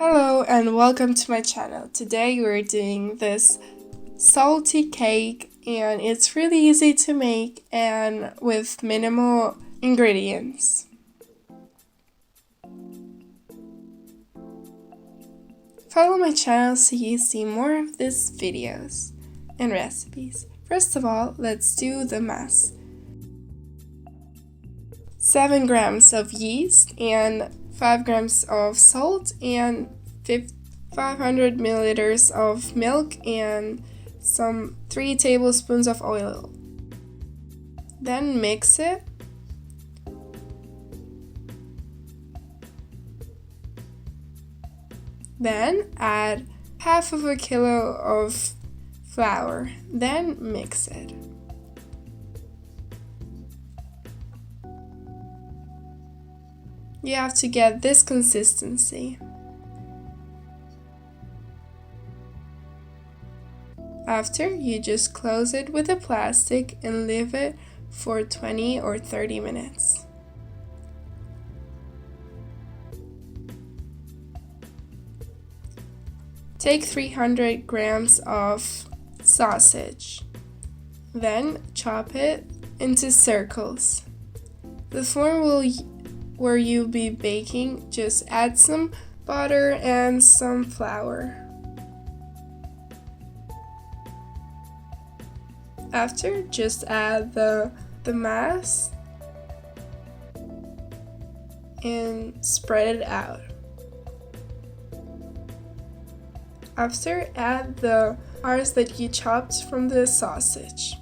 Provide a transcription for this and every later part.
Hello and welcome to my channel. Today we're doing this salty cake and it's really easy to make and with minimal ingredients. Follow my channel so you see more of these videos and recipes. First of all, let's do the mass. 7 grams of yeast and 5 grams of salt and 500 milliliters of milk and some 3 tablespoons of oil. Then mix it. Then add half of a kilo of flour. Then mix it. You have to get this consistency. After, you just close it with a plastic and leave it for 20 or 30 minutes. Take 300 grams of sausage. Then chop it into circles. The form where you'll be baking, just add some butter and some flour. After, just add the mass and spread it out. After, add the parts that you chopped from the sausage.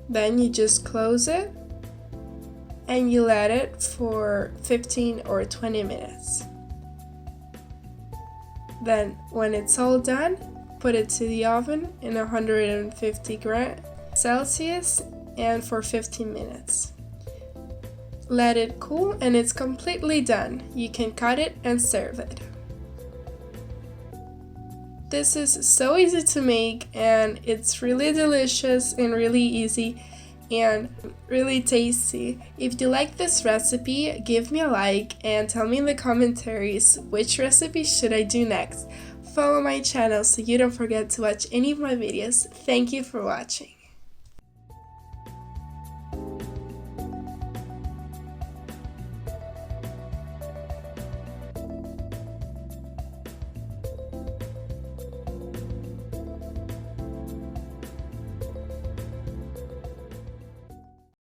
Then you just close it and you let it for 15 or 20 minutes. Then when it's all done, put it to the oven in 150 degrees Celsius and for 15 minutes. Let it cool and it's completely done. You can cut it and serve it. This is so easy to make and it's really delicious and really easy and really tasty. If you like this recipe, give me a like and tell me in the commentaries which recipe should I do next. Follow my channel so you don't forget to watch any of my videos. Thank you for watching.